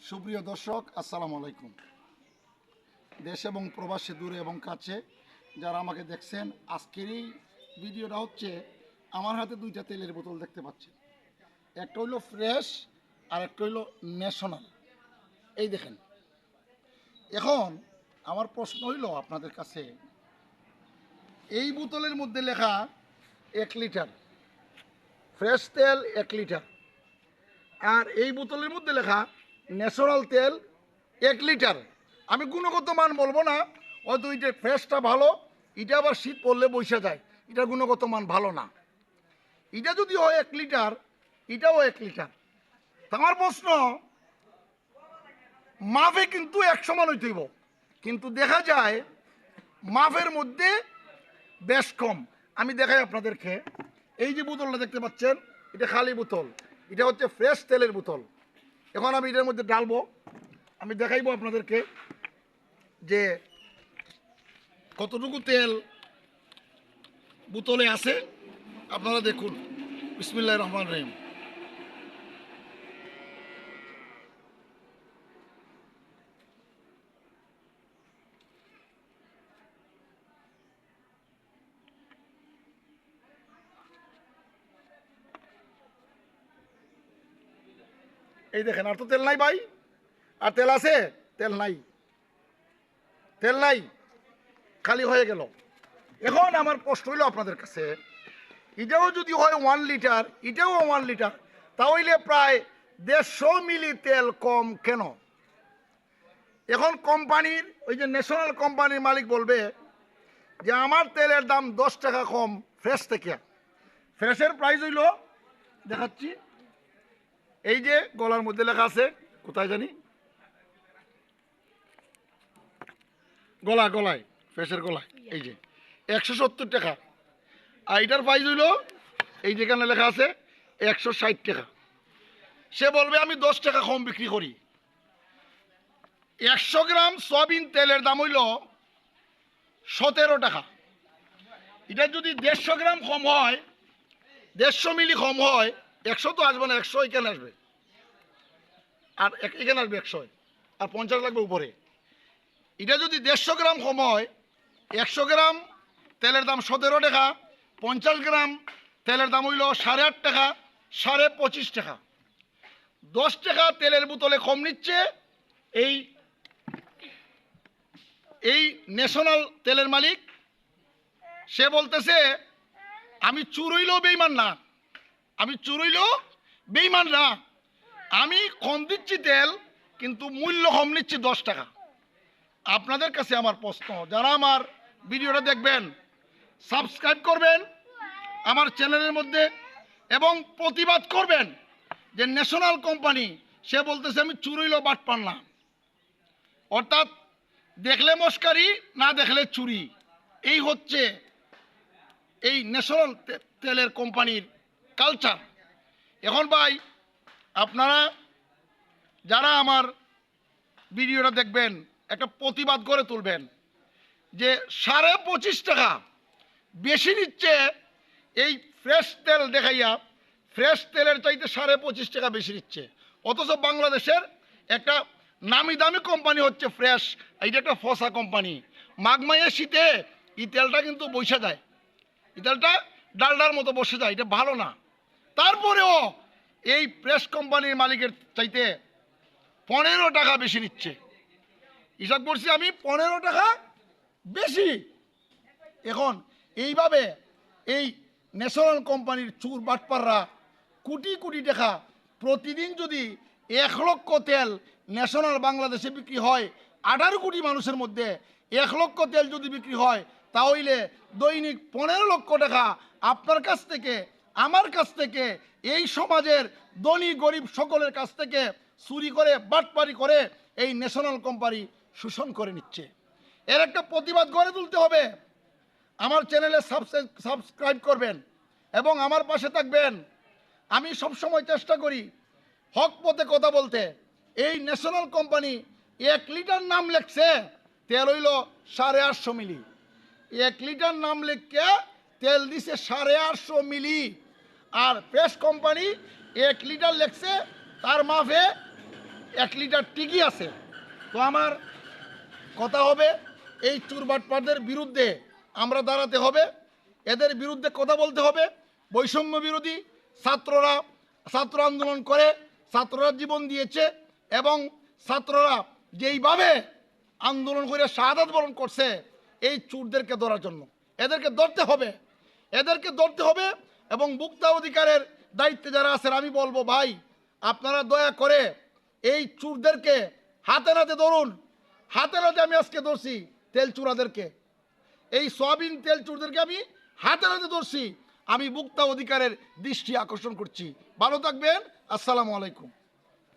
সুপ্রিয় দর্শক, আসসালামু আলাইকুম। দেশ এবং প্রবাসী, দূরে এবং কাছে যারা আমাকে দেখছেন, আজকের এই ভিডিওটা হচ্ছে আমার হাতে দুইটা তেলের বোতল দেখতে পাচ্ছেন। একটা হইলো ফ্রেশ আর একটা হইলো ন্যাশনাল। এই দেখেন, এখন আমার প্রশ্ন হইল আপনাদের কাছে, এই বোতলের মধ্যে লেখা 1 লিটার ফ্রেশ তেল 1 লিটার, আর এই বোতলের মধ্যে লেখা ন্যাচারাল তেল 1 লিটার। আমি গুণগত মান বলবো না, হয়তো এটা ফ্রেশটা ভালো, এটা আবার শীত পড়লে বসে যায়, এটা গুণগত মান ভালো না। এটা যদি হয় 1 লিটার, এটাও 1 লিটার। তা আমার প্রশ্ন, মাফে কিন্তু 100 মান হইতেইব, কিন্তু দেখা যায় মাফের মধ্যে বেশ কম। আমি দেখাই আপনাদেরকে, এই যে বোতলটা দেখতে পাচ্ছেন, এটা খালি বোতল, এটা হচ্ছে ফ্রেশ তেলের বোতল। এখন আমি এটার মধ্যে ডালবো, আমি দেখাইবো আপনাদেরকে যে কতটুকু তেল বোতলে আছে। আপনারা দেখুন, বিসমিল্লাহির রহমানির রহিম। এই দেখেন, আর তো তেল নাই ভাই, আর তেল আছে? তেল নাই, তেল নাই, খালি হয়ে গেল। এখন আমার প্রশ্ন হইল আপনাদের কাছে, এটাও যদি হয় 1 লিটার, এটাও 1 লিটার, তাহলে প্রায় 150 মিলি তেল কম কেন? এখন কোম্পানির, ওই যে ন্যাশনাল কোম্পানির মালিক বলবে যে আমার তেলের দাম 10 টাকা কম ফ্রেশ থেকে। ফ্রেশের প্রাইস হইল, দেখাচ্ছি, এই যে গলার মধ্যে লেখা আছে, কোথায় জানি, গলায় ফ্রেশের গলায়, এই যে 170 টাকা। আর এটার প্রাইস হইল, এই যেখানে লেখা আছে 160 টাকা। সে বলবে আমি 10 টাকা কম বিক্রি করি। 100 গ্রাম সয়াবিন তেলের দাম হইল 17 টাকা। এটা যদি 150 গ্রাম কম হয়, 150 মিলি কম হয়, 100 তো আসবে না, 100 এখানে আসবে, আর এখানে আসবে 100, আর 50 লাগবে উপরে। এটা যদি 150 গ্রাম কম হয়, 100 গ্রাম তেলের দাম 17 টাকা, 50 গ্রাম তেলের দাম হইল 8.5 টাকা, 25.5 টাকা। 10 টাকা তেলের বোতলে কম নিচ্ছে এই ন্যাশনাল তেলের মালিক। সে বলতেছে আমি চুর হইলেও বেইমান না, আমি চুর হইলেও বেইমান না, আমি কম দিচ্ছি তেল, কিন্তু মূল্য কম নিচ্ছি 10 টাকা। আপনাদের কাছে আমার প্রশ্ন, যারা আমার ভিডিওটা দেখবেন, সাবস্ক্রাইব করবেন আমার চ্যানেলের মধ্যে এবং প্রতিবাদ করবেন যে ন্যাশনাল কোম্পানি, সে বলতেছে আমি চুর হইলেও বাটপার না। অর্থাৎ দেখলে মস্কারি, না দেখলে চুরি, এই হচ্ছে এই ন্যাশনাল তেলের কোম্পানির কালচার। এখন ভাই, আপনারা যারা আমার ভিডিওটা দেখবেন, একটা প্রতিবাদ করে তুলবেন যে 25.5 টাকা বেশি নিচ্ছে এই ফ্রেশ তেল দেখাইয়া, ফ্রেশ তেলের চাইতে 25.5 টাকা বেশি নিচ্ছে। অথচ বাংলাদেশের একটা নামি দামি কোম্পানি হচ্ছে ফ্রেশ, এইটা একটা ফসা কোম্পানি। মাঘমাইয়ের শীতে এই তেলটা কিন্তু বসে যায়, এই তেলটা ডালডার মতো বসে যায়, এটা ভালো না। তারপরেও এই ফ্রেশ কোম্পানির মালিকের চাইতে 15 টাকা বেশি নিচ্ছে। হিসাব করছি আমি, 15 টাকা বেশি। এখন এইভাবে এই ন্যাশনাল কোম্পানির চুর বাটপাররা কোটি কোটি টাকা প্রতিদিন, যদি 1 লক্ষ তেল ন্যাশনাল বাংলাদেশে বিক্রি হয়, 18 কোটি মানুষের মধ্যে 1 লক্ষ তেল যদি বিক্রি হয়, তাহলে দৈনিক 15 লক্ষ টাকা আপনার কাছ থেকে, আমার কাছ থেকে, এই সমাজের ধনী গরিব সকলের কাছ থেকে চুরি করে, বাটপারি করে এই ন্যাশনাল কোম্পানি শোষণ করে নিচ্ছে। এর একটা প্রতিবাদ গড়ে তুলতে হবে। আমার চ্যানেলে সাবস্ক্রাইব করবেন এবং আমার পাশে থাকবেন। আমি সবসময় চেষ্টা করি হক পথে কথা বলতে। এই ন্যাশনাল কোম্পানি 1 লিটার নাম লেখছে, তেল হইল 850 মিলি। 1 লিটার নাম লিখে তেল দিছে 850 মিলি। আর ফ্রেশ কোম্পানি 1 লিটার লেখছে, তার মাফে 1 লিটার টিকি আছে। তো আমার কথা হবে, এই চুরবাটপাটদের বিরুদ্ধে আমরা দাঁড়াতে হবে, এদের বিরুদ্ধে কথা বলতে হবে। বৈষম্য বিরোধী ছাত্র আন্দোলন করে ছাত্ররা জীবন দিয়েছে, এবং ছাত্ররা যেইভাবে আন্দোলন করে শাহাদাত বরণ করছে, এই চুরদেরকে ধরার জন্য এদেরকে ধরতে হবে, এদেরকে ধরতে হবে। এবং ভোক্তা অধিকারের দায়িত্বে যারা আছেন, আমি বলবো ভাই, আপনারা দয়া করে এই চুরদেরকে হাতে নাতে ধরুন। হাতে নাতে আমি আজকে ধরছি তেল চুরাদেরকে, এই সয়াবিন তেল চুরদেরকে আমি হাতে নাতে ধরছি। আমি ভোক্তা অধিকারের দৃষ্টি আকর্ষণ করছি। ভালো থাকবেন। আসসালামু আলাইকুম।